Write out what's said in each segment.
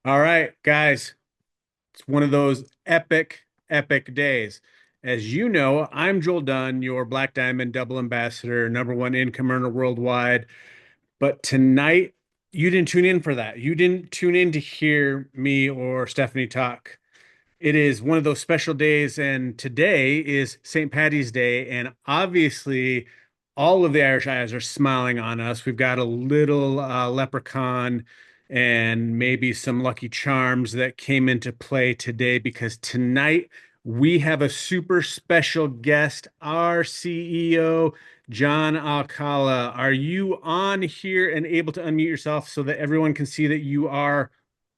All right, guys, it's one of those epic days. As you know, I'm Joel Dunn, your Black Diamond Double Ambassador, #1 income earner worldwide. But tonight, you didn't tune in for that. You didn't tune in to hear me or Stephanie talk. It is one of those special days, and today is St. Patty's Day, and obviously, all of the Irish eyes are smiling on us. We've got a little leprechaun and maybe some Lucky Charms that came into play today because tonight we have a super special guest, our CEO, John Alcala. Are you on here and able to unmute yourself so that everyone can see that you are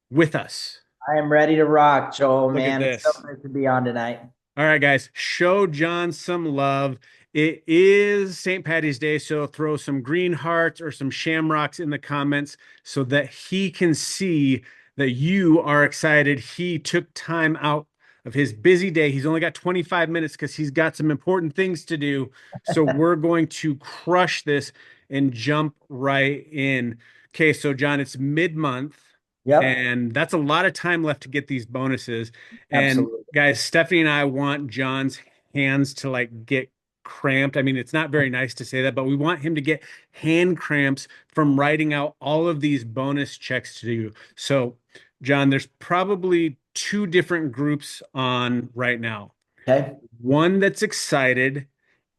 with us? I am ready to rock, Joel, Look at man. It's so this. great to be on tonight. All right, guys, show John some love. It is St. Patty's Day, so throw some green hearts or some shamrocks in the comments so that he can see that you are excited. He took time out of his busy day. He's only got 25 minutes because he's got some important things to do. So we're going to crush this and jump right in. Okay, so John, it's mid-month, Yep, and that's a lot of time left to get these bonuses. And absolutely. guys, Stephanie and I want John's hands to like get cramped. I mean, it's not very nice to say that, but we want him to get hand cramps from writing out all of these bonus checks to you. So, John, there's probably two different groups on right now. Okay. One that's excited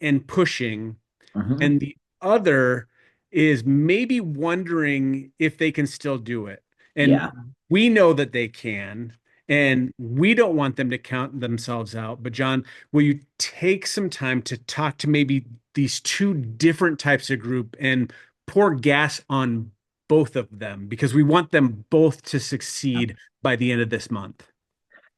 and pushing, Hmm. and the other is maybe wondering if they can still do it. Yeah. And we know that they can, and we don't want them to count themselves out. But John, will you take some time to talk to maybe these two different types of group and pour gas on both of them because we want them both to succeed by the end of this month?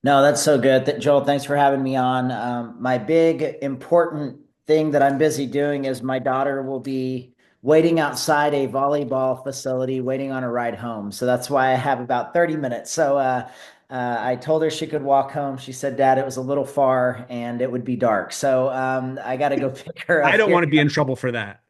No, that's so good. Joel, thanks for having me on. My big important thing that I'm busy doing is my daughter will be waiting outside a volleyball facility, waiting on a ride home. So that's why I have about 30 minutes. I told her she could walk home. She said, Dad, it was a little far and it would be dark. I got to go pick her I up don't here. want to be in trouble for that.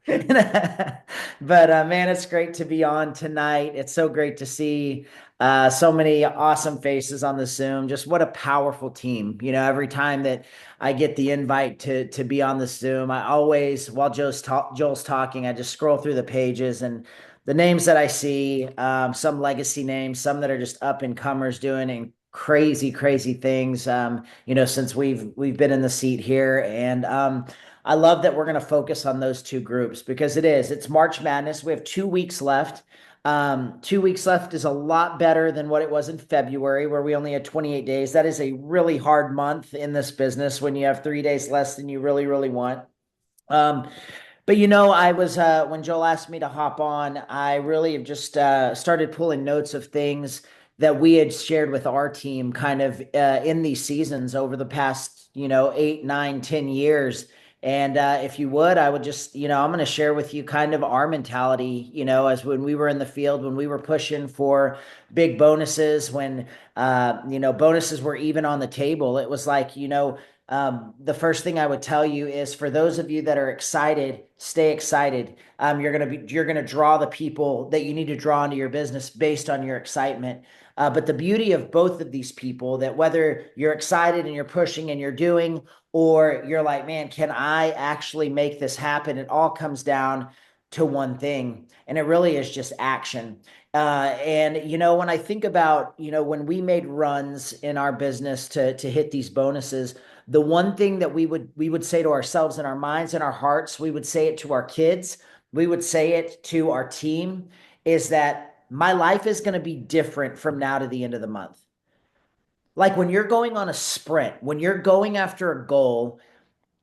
But man, it's great to be on tonight. It's so great to see so many awesome faces on the Zoom. Just what a powerful team. You know, every time that I get the invite to be on the Zoom, I always, while Joel's talking, I just scroll through the pages and the names that I see, some legacy names, some that are just up and comers doing and crazy things. Since we've been in the seat here, and I love that we're going to focus on those two groups because it's March Madness. We have 2 weeks left. 2 weeks left is a lot better than what it was in February, where we only had 28 days. That is a really hard month in this business when you have 3 days less than you really want. Um, but I was when Joel asked me to hop on, I really have just started pulling notes of things that we had shared with our team kind of in these seasons over the past, 8, 9, 10 years. And if you would, I would just, I'm going to share with you kind of our mentality, as when we were in the field, when we were pushing for big bonuses, when, bonuses were even on the table. It was like, the first thing I would tell you is for those of you that are excited, stay excited. You're gonna draw the people that you need to draw into your business based on your excitement. But the beauty of both of these people that whether you're excited and you're pushing and you're doing, or you're like, man, can I actually make this happen? It all comes down to one thing, and it really is just action. And when I think about, when we made runs in our business to hit these bonuses, the one thing that we would say to ourselves in our minds and our hearts, we would say it to our kids, we would say it to our team, is that my life is going to be different from now to the end of the month. Like when you're going on a sprint, when you're going after a goal,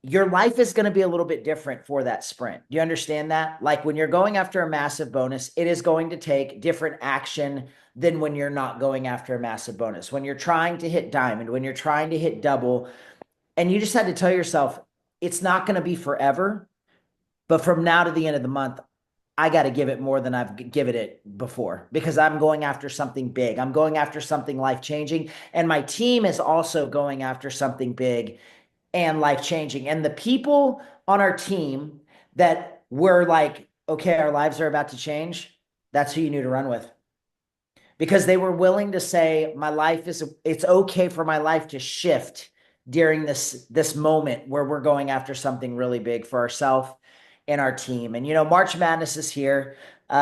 your life is going to be a little bit different for that sprint. Do you understand that? Like when you're going after a massive bonus, it is going to take different action than when you're not going after a massive bonus. When you're trying to hit diamond, when you're trying to hit double, and you just had to tell yourself, it's not going to be forever, but from now to the end of the month, I got to give it more than I've given it before because I'm going after something big. I'm going after something life changing. And my team is also going after something big and life changing. And the people on our team that were like, okay, our lives are about to change, that's who you need to run with. because they were willing to say, it's okay for my life to shift during this moment where we're going after something really big for ourselves and our team. And March Madness is here. We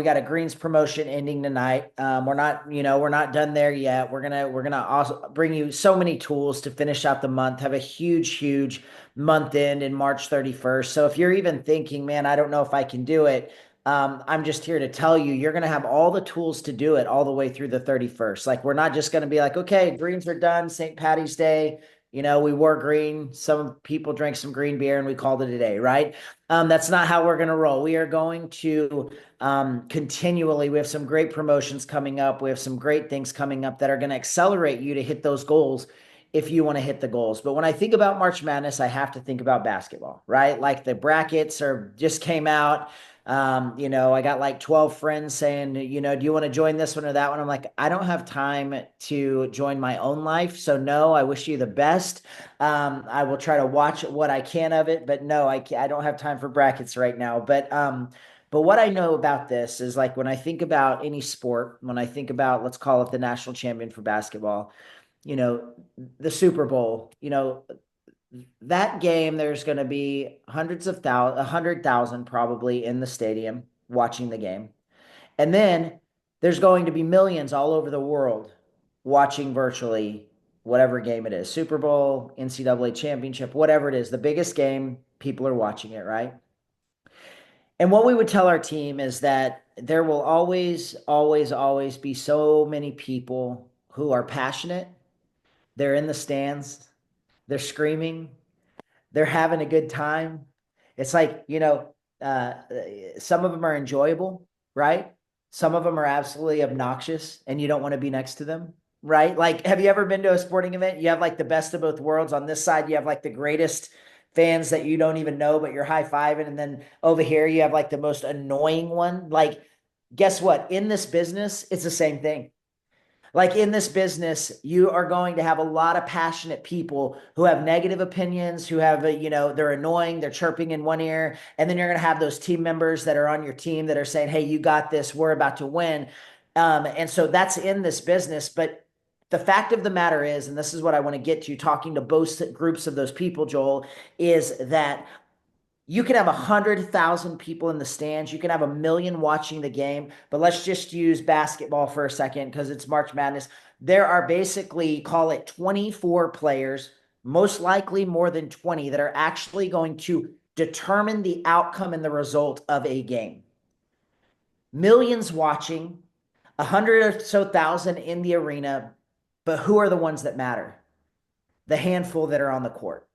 got a greens promotion ending tonight. We're not done there yet. We're gonna also bring you so many tools to finish out the month. Have a huge month end in March 31st. So if you're even thinking, man, I don't know if I can do it, I'm just here to tell you, you're going to have all the tools to do it all the way through the 31st. Like, we're not just going to be like, okay, greens are done, St. Patty's Day. We wore green. Some people drank some green beer and we called it a day, right? That's not how we're going to roll. We are going to continually, we have some great promotions coming up. We have some great things coming up that are going to accelerate you to hit those goals if you want to hit the goals. But when I think about March Madness, I have to think about basketball, right? Like, the brackets just came out. I got like 12 friends saying, do you want to join this one or that one? I'm like, I don't have time to join my own life. So no, I wish you the best. I will try to watch what I can of it, but no, I don't have time for brackets right now. But what I know about this is, like, when I think about any sport, when I think about, let's call it the national champion for basketball, you know, the Super Bowl, that game, there's going to be hundreds of thousands, 100,000 probably in the stadium watching the game. And then there's going to be millions all over the world watching virtually whatever game it is, Super Bowl, NCAA championship, whatever it is, the biggest game, people are watching it, right? And what we would tell our team is that there will always be so many people who are passionate. They're in the stands, they're screaming, they're having a good time. It's like, uh, some of them are enjoyable, right? Some of them are absolutely obnoxious and you don't want to be next to them, right? Like, have you ever been to a sporting event? You have like the best of both worlds. On this side, you have like the greatest fans that you don't even know, but you're high fiving. And then over here, you have like the most annoying one. Like, guess what? In this business, it's the same thing. Like, in this business, you are going to have a lot of passionate people who have negative opinions, who have, they're annoying, they're chirping in one ear. And then you're going to have those team members that are on your team that are saying, hey, you got this, we're about to win. And so that's in this business. But the fact of the matter is, and this is what I want to get to, talking to both groups of those people, Joel, is that you can have 100,000 people in the stands. You can have 1 million watching the game. But let's just use basketball for a second because it's March Madness. There are basically, call it 24 players, most likely more than 20, that are actually going to determine the outcome and the result of a game. Millions watching, 100 or so thousand in the arena. But who are the ones that matter? The handful that are on the court.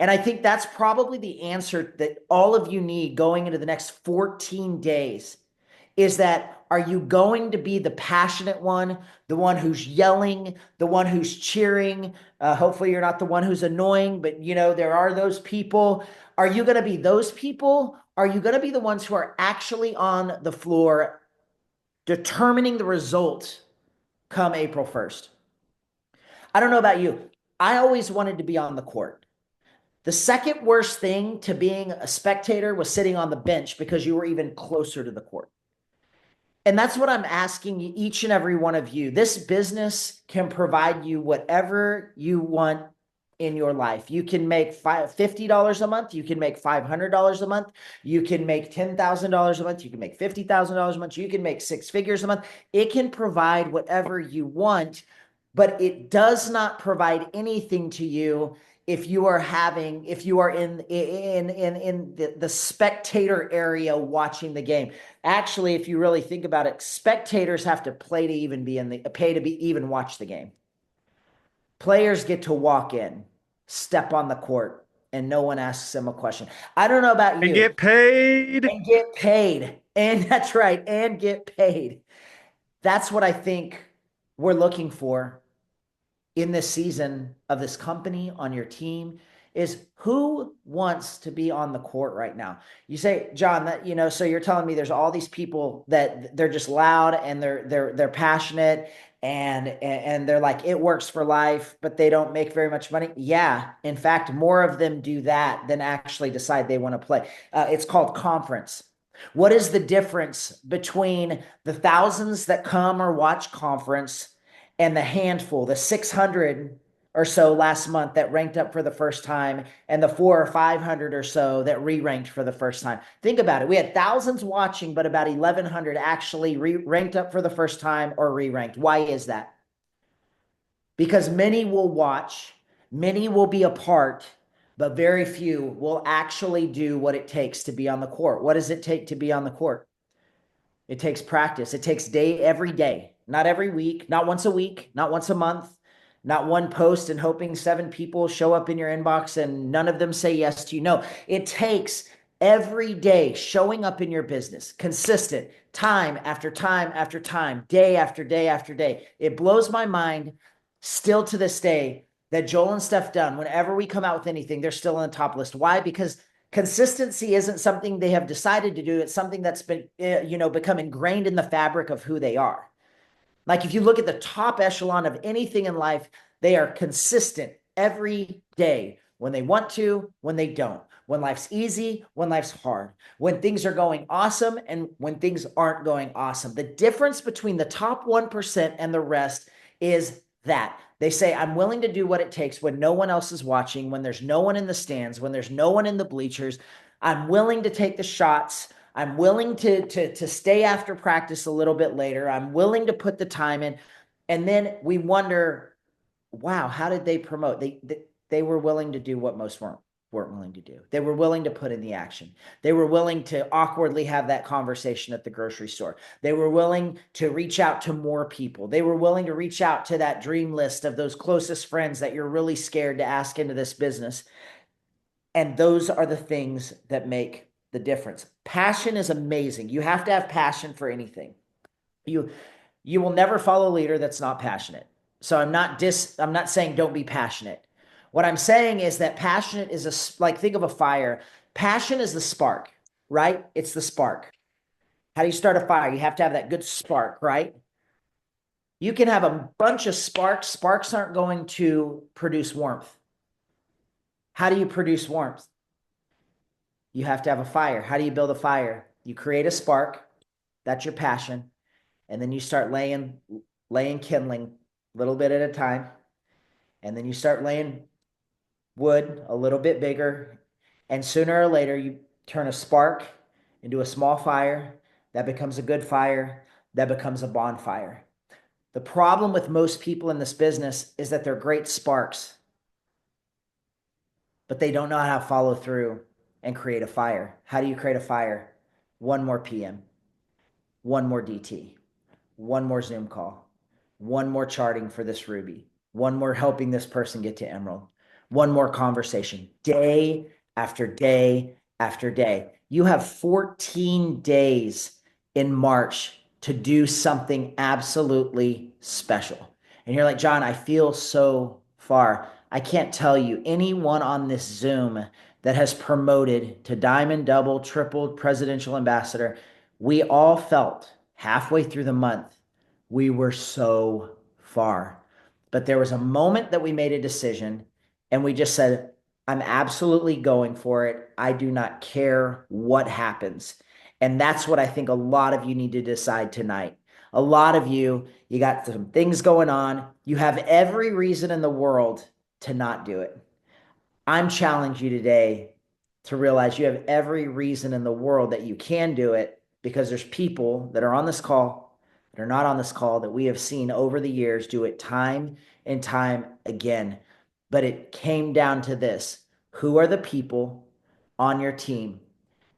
And I think that's probably the answer that all of you need going into the next 14 days, is that, are you going to be the passionate one, the one who's yelling, the one who's cheering? Hopefully you're not the one who's annoying, but there are those people. Are you going to be those people? Are you going to be the ones who are actually on the floor determining the result come April 1st? I don't know about you. I always wanted to be on the court. The second worst thing to being a spectator was sitting on the bench because you were even closer to the court. And that's what I'm asking each and every one of you. This business can provide you whatever you want in your life. You can make $50 a month. You can make $500 a month. You can make $10,000 a month. You can make $50,000 a month. You can make six figures a month. It can provide whatever you want, but it does not provide anything to you if you are in the spectator area watching the game. Actually, if you really think about it, spectators have to pay to be even watch the game. Players get to walk in, step on the court, and no one asks them a question. I don't know about And you. get paid. And get paid. And that's right, and get paid. That's what I think we're looking for in this season of this company, on your team, is who wants to be on the court right now. You say, John, that so you're telling me there's all these people that they're just loud and they're passionate and they're like, it works for life, but they don't make very much money. Yeah, in fact, more of them do that than actually decide they want to play. It's called conference. What is the difference between the thousands that come or watch conference and the handful, the 600 or so last month that ranked up for the first time, and the 400 or 500 or so that re-ranked for the first time? Think about it. We had thousands watching, but about 1,100 actually ranked up for the first time or re-ranked. Why is that? Because many will watch, many will be a part, but very few will actually do what it takes to be on the court. What does it take to be on the court? It takes practice. It takes every day, not every week, not once a week, not once a month, not one post and hoping 7 people show up in your inbox and none of them say yes to you. No, it takes every day showing up in your business, consistent, time after time after time, day after day after day. It blows my mind still to this day that Joel and Steph Dunn, whenever we come out with anything, they're still on the top list. Why? Because consistency isn't something they have decided to do. It's something that's been, become ingrained in the fabric of who they are. Like if you look at the top echelon of anything in life, they are consistent every day when they want to, when they don't, when life's easy, when life's hard, when things are going awesome and when things aren't going awesome. The difference between the top 1% and the rest is that they say, I'm willing to do what it takes when no one else is watching, when there's no one in the stands, when there's no one in the bleachers. I'm willing to take the shots. I'm willing to stay after practice a little bit later. I'm willing to put the time in. And then we wonder, wow, how did they promote? They were willing to do what most weren't willing to do. They were willing to put in the action. They were willing to awkwardly have that conversation at the grocery store. They were willing to reach out to more people. They were willing to reach out to that dream list of those closest friends that you're really scared to ask into this business. And those are the things that make the difference. Passion is amazing. You have to have passion for anything. You you will never follow a leader that's not passionate. So I'm not saying don't be passionate. What I'm saying is that passionate is like, think of a fire. Passion is the spark, right? It's the spark. How do you start a fire? You have to have that good spark, right? You can have a bunch of sparks. Sparks aren't going to produce warmth. How do you produce warmth? You have to have a fire. How do you build a fire? You create a spark. That's your passion. And then you start laying kindling a little bit at a time. And then you start laying wood a little bit bigger. And sooner or later, you turn a spark into a small fire. That becomes a good fire. That becomes a bonfire. The problem with most people in this business is that they're great sparks, but they don't know how to follow through and create a fire. How do you create a fire? One more PM, one more DT, one more Zoom call, one more charting for this Ruby, one more helping this person get to Emerald, one more conversation, day after day after day. You have 14 days in March to do something absolutely special. And you're like, John, I feel so far. I can't tell you anyone on this Zoom that has promoted to diamond, double, triple presidential ambassador. We all felt halfway through the month we were so far. But there was a moment that we made a decision and we just said, I'm absolutely going for it. I do not care what happens. And that's what I think a lot of you need to decide tonight. A lot of you got some things going on. You have every reason in the world to not do it. I'm challenging you today to realize you have every reason in the world that you can do it, because there's people that are on this call, that are not on this call, that we have seen over the years do it time and time again. But it came down to this: who are the people on your team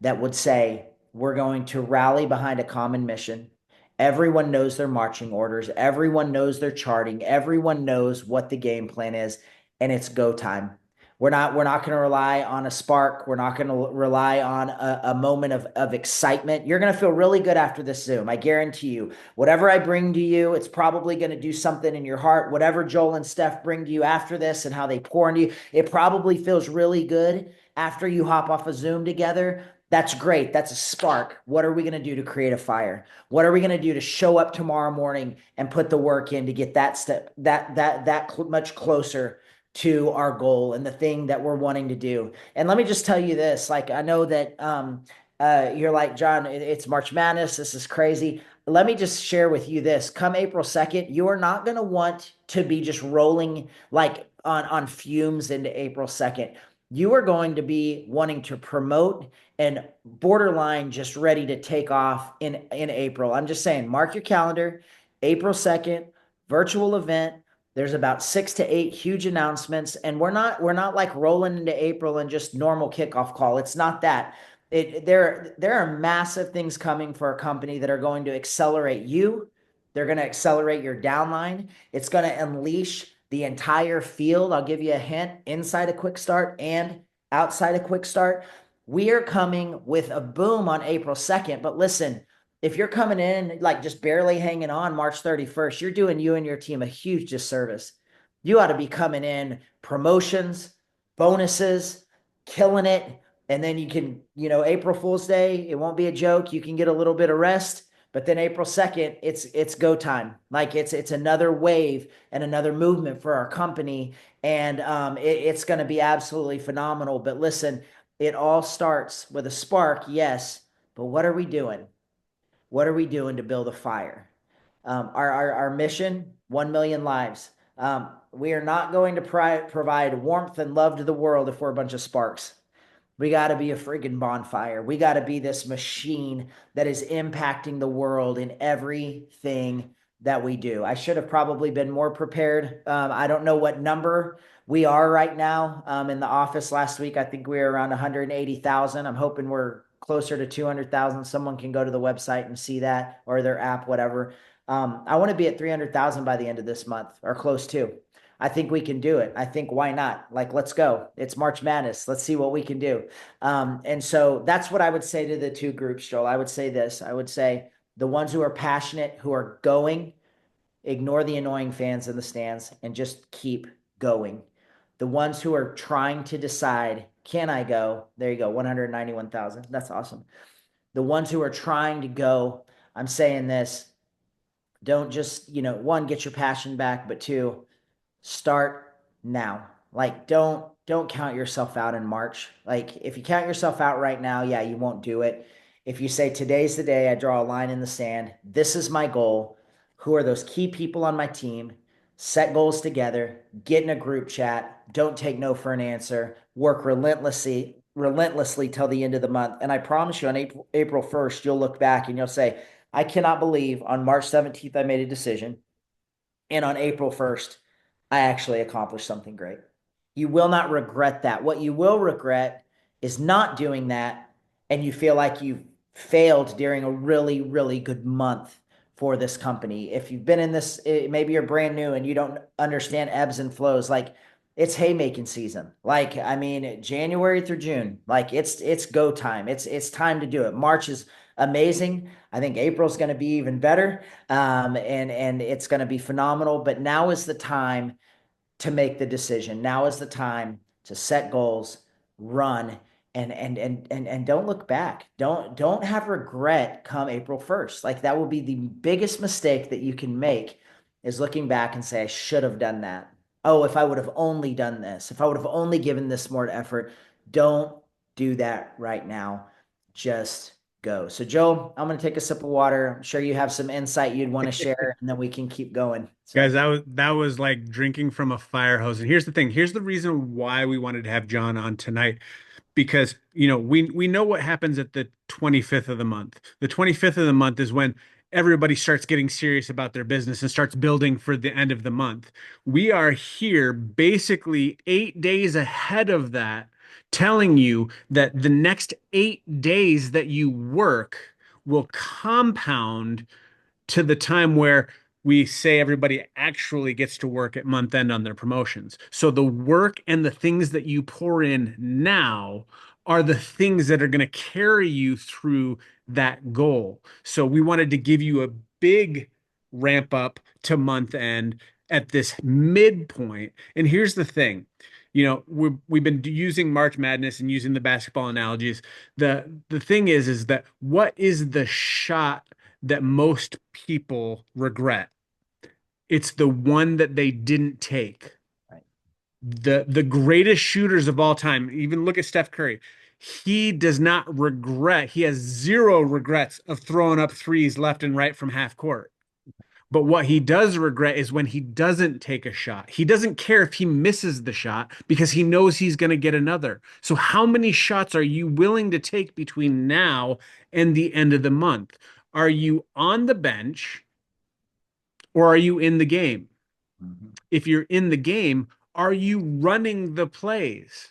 that would say, we're going to rally behind a common mission? Everyone knows their marching orders. Everyone knows their charting. Everyone knows what the game plan is, and it's go time. We're not going to rely on a spark. We're not going to rely on a moment of excitement. You're going to feel really good after this Zoom. I guarantee you. Whatever I bring to you, it's probably going to do something in your heart. Whatever Joel and Steph bring to you after this and how they pour into you, it probably feels really good after you hop off a Zoom together. That's great. That's a spark. What are we going to do to create a fire? What are we going to do to show up tomorrow morning and put the work in to get that step much closer to our goal and the thing that we're wanting to do? And let me just tell you this, like, I know that you're like, John, it's March Madness. This is crazy. Let me just share with you this. Come April 2nd, you are not going to want to be just rolling like on fumes into April 2nd. You are going to be wanting to promote and borderline just ready to take off in April. I'm just saying, mark your calendar, April 2nd, virtual event. There's about 6 to 8 huge announcements, and we're not like rolling into April and just normal kickoff call. It's not that. There are massive things coming for a company that are going to accelerate you. They're going to accelerate your downline. It's going to unleash the entire field. I'll give you a hint, inside a quick start and outside a quick start. We are coming with a boom on April 2nd. But listen, if you're coming in like just barely hanging on March 31st, you're doing you and your team a huge disservice. You ought to be coming in promotions, bonuses, killing it. And then you can, April Fool's Day, it won't be a joke. You can get a little bit of rest. But then April 2nd, it's go time. Like it's another wave and another movement for our company. And it's going to be absolutely phenomenal. But listen, it all starts with a spark, yes. But what are we doing? What are we doing to build a fire? Our mission, 1 million lives. We are not going to provide warmth and love to the world if we're a bunch of sparks. We got to be a friggin' bonfire. We got to be this machine that is impacting the world in everything that we do. I should have probably been more prepared. I don't know what number we are right now in the office last week. I think we were around 180,000. I'm hoping we're closer to 200,000. Someone can go to the website and see that or their app, whatever. I want to be at 300,000 by the end of this month or close to. I think we can do it. I think why not? Like, let's go. It's March Madness. Let's see what we can do. And so that's what I would say to the two groups, Joel. I would say this. I would say the ones who are passionate, who are going, ignore the annoying fans in the stands and just keep going. The ones who are trying to decide, can I go? There you go, 191,000. That's awesome. The ones who are trying to go, I'm saying this, don't just, one, get your passion back, but two, start now. Like don't count yourself out in March. Like if you count yourself out right now, yeah, you won't do it. If you say today's the day, I draw a line in the sand. This is my goal. Who are those key people on my team? Set goals together, get in a group chat, don't take no for an answer, work relentlessly till the end of the month. And I promise you on April 1st, you'll look back and you'll say, I cannot believe on March 17th I made a decision. And on April 1st, I actually accomplished something great. You will not regret that. What you will regret is not doing that and you feel like you've failed during a really, really good month for this company. If you've been in this, maybe you're brand new and you don't understand ebbs and flows, like it's haymaking season. Like, I mean, January through June, like it's go time. It's time to do it. March is amazing. I think April's going to be even better. And it's going to be phenomenal. But now is the time to make the decision. Now is the time to set goals, run, and don't look back. Don't have regret come April 1st. Like that will be the biggest mistake that you can make is looking back and say, I should have done that. Oh, if I would have only done this, if I would have only given this more effort, don't do that right now. Just go. So, Joe, I'm going to take a sip of water. I'm sure you have some insight you'd want to share, and then we can keep going. Guys, So, that was like drinking from a fire hose. And here's the thing. Here's the reason why we wanted to have John on tonight. Because, we know what happens at the 25th of the month. The 25th of the month is when everybody starts getting serious about their business and starts building for the end of the month. We are here basically 8 days ahead of that, telling you that the next 8 days that you work will compound to the time where we say everybody actually gets to work at month end on their promotions. So the work and the things that you pour in now are the things that are going to carry you through that goal. So we wanted to give you a big ramp up to month end at this midpoint. And here's the thing. We've been using March Madness and using the basketball analogies. The thing is that what is the shot that most people regret? It's the one that they didn't take. right. The greatest shooters of all time, even look at Steph Curry. He does not regret, he has zero regrets of throwing up threes left and right from half court. But what he does regret is when he doesn't take a shot. He doesn't care if he misses the shot because he knows he's going to get another. So, how many shots are you willing to take between now and the end of the month? Are you on the bench or are you in the game? Mhm. If you're in the game, are you running the plays?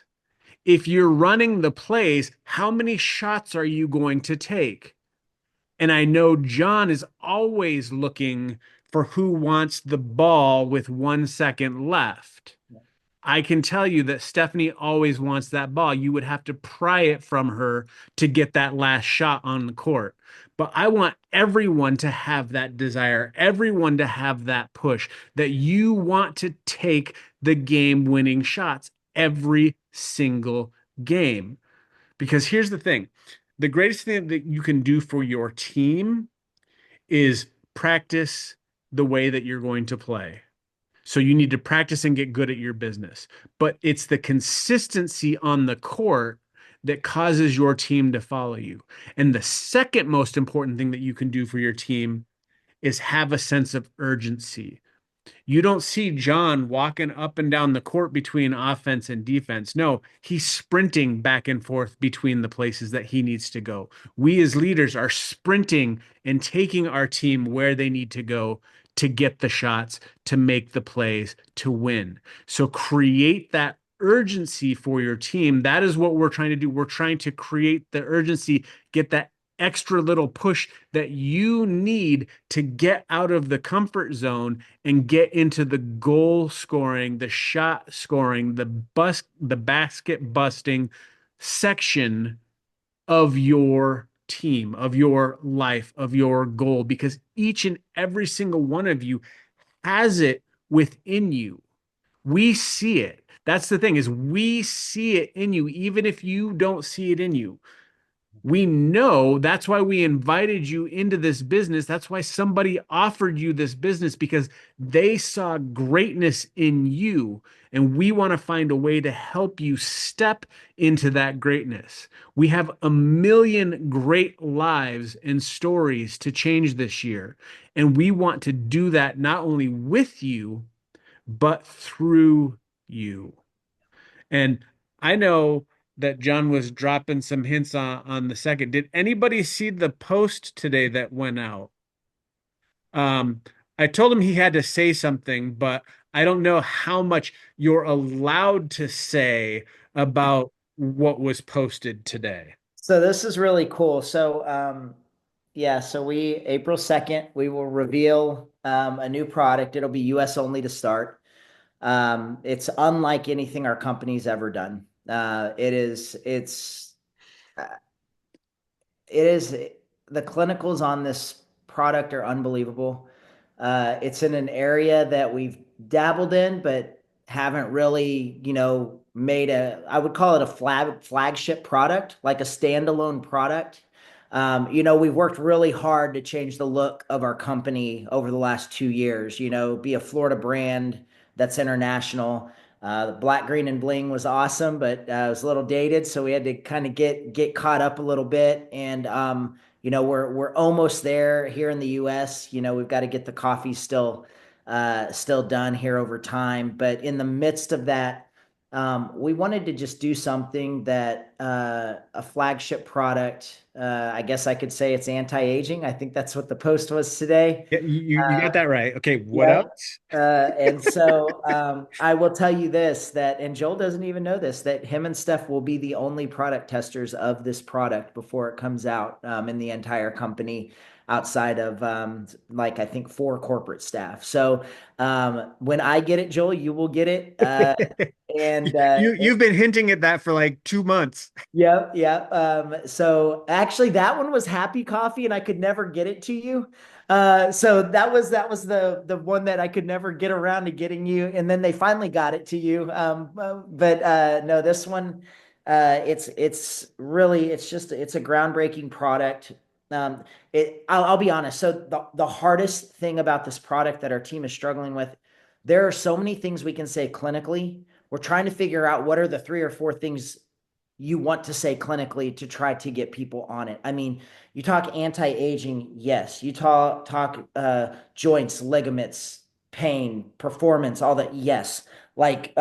If you're running the plays, how many shots are you going to take? And I know John is always looking for who wants the ball with 1 second left. I can tell you that Stephanie always wants that ball. You would have to pry it from her to get that last shot on the court. But I want everyone to have that desire, everyone to have that push, that you want to take the game winning shots every single game. Because here's the thing, the greatest thing that you can do for your team is practice the way that you're going to play. So you need to practice and get good at your business. But it's the consistency on the court that causes your team to follow you. And the second most important thing that you can do for your team is have a sense of urgency. You don't see John walking up and down the court between offense and defense. No, he's sprinting back and forth between the places that he needs to go. We as leaders are sprinting and taking our team where they need to go to get the shots, to make the plays, to win. So create that urgency for your team. That is what we're trying to do. We're trying to create the urgency, get that extra little push that you need to get out of the comfort zone and get into the goal scoring, the shot scoring, the basket busting section of your team, of your life, of your goal, because each and every single one of you has it within you. We see it. That's the thing, is we see it in you, even if you don't see it in you. We know that's why we invited you into this business. That's why somebody offered you this business, because they saw greatness in you. And we want to find a way to help you step into that greatness. We have a million great lives and stories to change this year. And we want to do that not only with you, but through you. And I know that John was dropping some hints on the second. Did anybody see the post today that went out? Um, I told him he had to say something, but I don't know how much you're allowed to say about what was posted today. So this is really cool. So yeah, so we April 2nd, we will reveal a new product. It'll be US only to start. It's unlike anything our company's ever done. Uh, it is the clinicals on this product are unbelievable. It's in an area that we've dabbled in, but haven't really, made I would call it a flagship product, like a standalone product. We've worked really hard to change the look of our company over the last 2 years, be a Florida brand that's international. The black, green, and bling was awesome, but it was a little dated, so we had to kind of get caught up a little bit. And we're almost there here in the U.S. We've got to get the coffee still done here over time. But in the midst of that, we wanted to just do something that a flagship product. I guess I could say it's anti-aging. I think that's what the post was today. Yeah, you got that right. Okay, what Yeah. else? And so I will tell you this, that, and Joel doesn't even know this, that him and Steph will be the only product testers of this product before it comes out in the entire company, outside of like I think 4 corporate staff. So when I get it, Joel, you will get it. And You've been hinting at that for like 2 months. Yep, yep. So actually that one was Happy Coffee and I could never get it to you. So that was the one that I could never get around to getting you, and then they finally got it to you. But no, this one it's really it's a groundbreaking product. I'll be honest. So the hardest thing about this product that our team is struggling with, there are so many things we can say clinically. We're trying to figure out what are the 3 or 4 things you want to say clinically to try to get people on it. I mean, you talk anti-aging, yes. You talk joints, ligaments, pain, performance, all that, yes. Like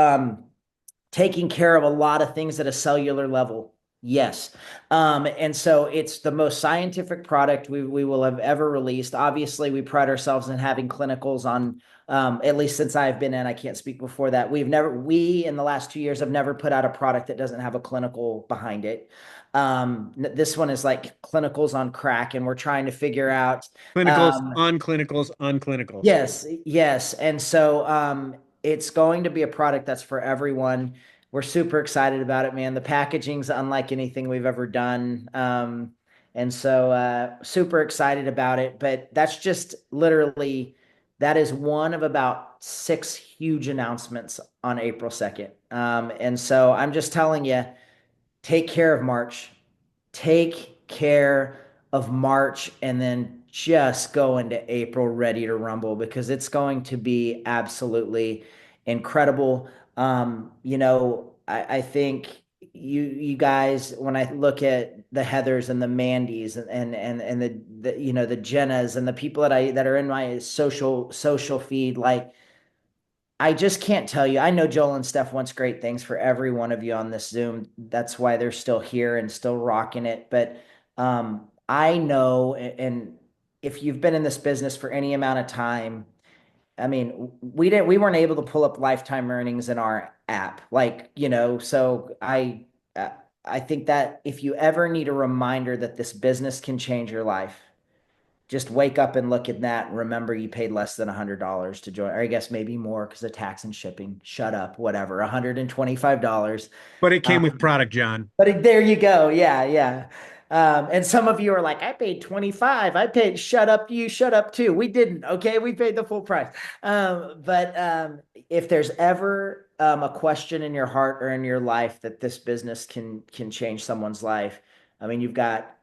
taking care of a lot of things at a cellular level. Yes. And so it's the most scientific product we will have ever released. Obviously, we pride ourselves in having clinicals on, at least since I've been in, I can't speak before that. We in the last 2 years have never put out a product that doesn't have a clinical behind it. This one is like clinicals on crack, and we're trying to figure out, Clinicals um, on clinicals on clinicals. yes, yes. And so it's going to be a product that's for everyone. We're super excited about it, man. The packaging's unlike anything we've ever done. And so super excited about it. But that's just literally, that is one of about six huge announcements on April 2nd. And so I'm just telling you, take care of March. Take care of March and then just go into April ready to rumble because it's going to be absolutely incredible. I think you guys, when I look at the Heathers and the Mandys and the Jennas and the people that are in my social feed, like I just can't tell you. I know Joel and Steph wants great things for every one of you on this Zoom. That's why they're still here and still rocking it. But I know, and if you've been in this business for any amount of time, I mean, we weren't able to pull up lifetime earnings in our app, like So I think that if you ever need a reminder that this business can change your life, just wake up and look at that and remember you paid less than $100 to join, or I guess maybe more because of tax and shipping. Shut up, whatever, $125. But it came with Um, product, John. but there you go. Yeah, yeah. And some of you are like, I paid 25. I paid, shut up, you shut up too. We didn't, okay? We paid the full price. But if there's ever a question in your heart or in your life that this business can change someone's life, I mean, you've got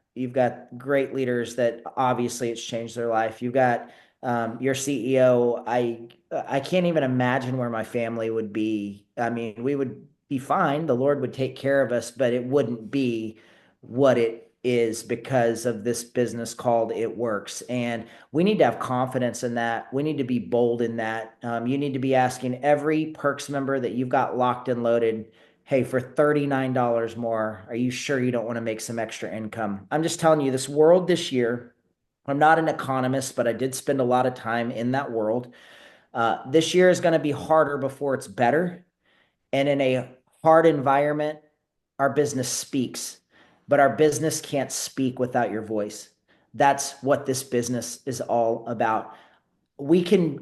great leaders that obviously it's changed their life. You've got your CEO. I can't even imagine where my family would be. I mean, we would be fine. The Lord would take care of us, but it wouldn't be what it is because of this business called It Works. And we need to have confidence in that. We need to be bold in that. You need to be asking every Perks member that you've got locked and loaded, hey, for $39 more, are you sure you don't want to make some extra income? I'm just telling you, this world this year, I'm not an economist, but I did spend a lot of time in that world. This year is going to be harder before it's better. And in a hard environment, our business speaks, but our business can't speak without your voice. That's what this business is all about. We can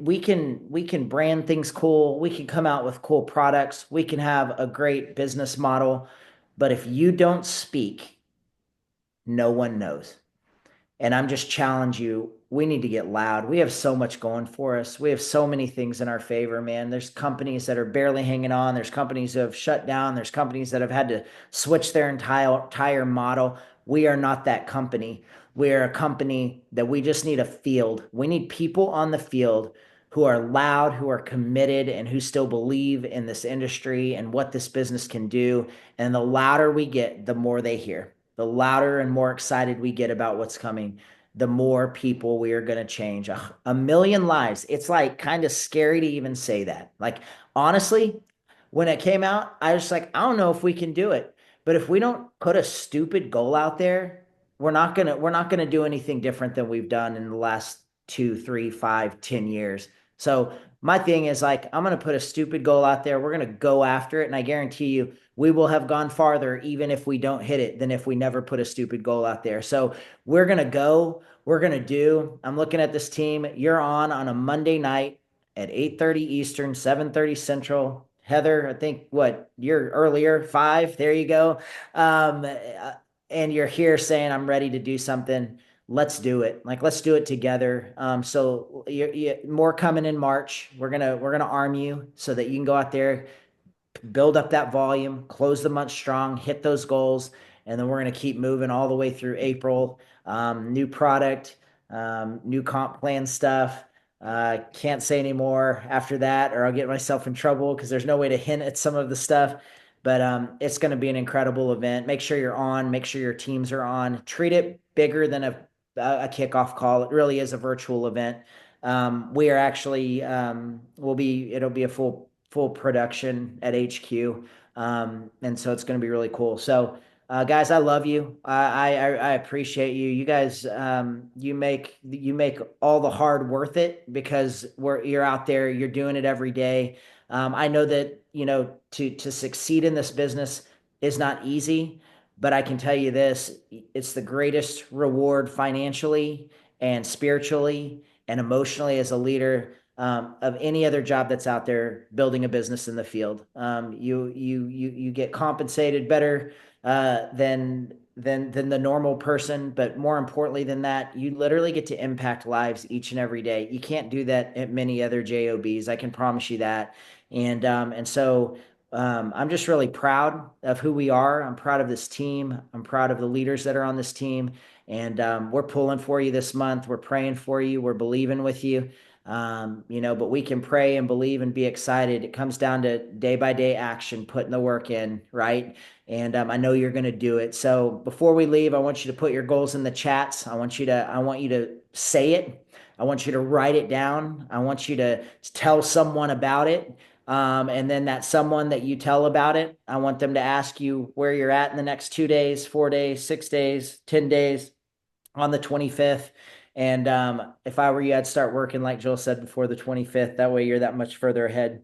brand things cool. We can come out with cool products. We can have a great business model, but if you don't speak, no one knows. And I'm just challenge you. We need to get loud. We have so much going for us. We have so many things in our favor, man. There's companies that are barely hanging on. There's companies that have shut down. There's companies that have had to switch their entire model. We are not that company. We are a company that we just need a field. We need people on the field who are loud, who are committed, and who still believe in this industry and what this business can do. And the louder we get, the more they hear. The louder and more excited we get about what's coming, the more people we are going to change. A million lives. It's like kind of scary to even say that. Like, honestly, when it came out, I was like, I don't know if we can do it. But if we don't put a stupid goal out there, we're not gonna do anything different than we've done in the last 2, 3, 5, 10 years. So my thing is like, I'm gonna put a stupid goal out there. We're gonna go after it, and I guarantee you, we will have gone farther even if we don't hit it than if we never put a stupid goal out there. So we're going to go, we're going to do. I'm looking at this team. You're on a Monday night at 8:30 Eastern, 7:30 Central. Heather, I think what you're earlier, 5. There you go. And you're here saying I'm ready to do something. Let's do it. Like let's do it together. So more coming in March. We're gonna arm you so that you can go out there, build up that volume, close the month strong, hit those goals, and then we're going to keep moving all the way through April. New product, new comp plan stuff. Can't say anymore after that, or I'll get myself in trouble because there's no way to hint at some of the stuff. But it's going to be an incredible event. Make sure you're on. Make sure your teams are on. Treat it bigger than a kickoff call. It really is a virtual event. We are actually will be it'll be a full production at HQ, and so it's going to be really cool. So. Guys, I love you. I appreciate you. You guys, you make all the hard worth it because you're out there, you're doing it every day. I know that to succeed in this business is not easy, but I can tell you this: it's the greatest reward financially and spiritually and emotionally as a leader of any other job that's out there building a business in the field. You get compensated better than the normal person, but more importantly than that, you literally get to impact lives each and every day. You can't do that at many other jobs. I can promise you that. And I'm just really proud of who we are. I'm proud of this team. I'm proud of the leaders that are on this team. And we're pulling for you this month. We're praying for you. We're believing with you. But we can pray and believe and be excited. It comes down to day by day action, putting the work in, right? And I know you're going to do it. So before we leave, I want you to put your goals in the chats. I want you to say it. I want you to write it down. I want you to tell someone about it. And then that someone that you tell about it, I want them to ask you where you're at in the next 2 days, 4 days, 6 days, 10 days on the 25th. And if I were you, I'd start working, like Joel said, before the 25th. That way you're that much further ahead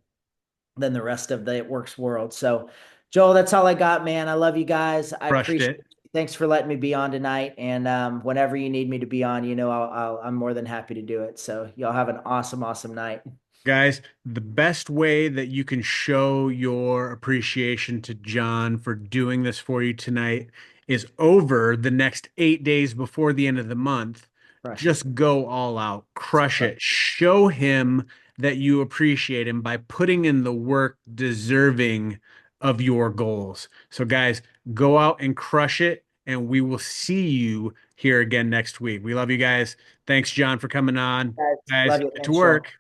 than the rest of the It Works world. So, Joel, that's all I got, man. I love you guys. I Crushed appreciate it. it. Thanks for letting me be on tonight. And whenever you need me to be on, I'm more than happy to do it. So, y'all have an awesome, awesome night. Guys, the best way that you can show your appreciation to John for doing this for you tonight is over the next 8 days before the end of the month. Crush it. Just go all out, crush it, show him that you appreciate him by putting in the work deserving of your goals. So, guys, go out and crush it, and we will see you here again next week. We love you guys. Thanks, John, for coming on. Guys, Guys, love you. get to Thanks, Joel. work.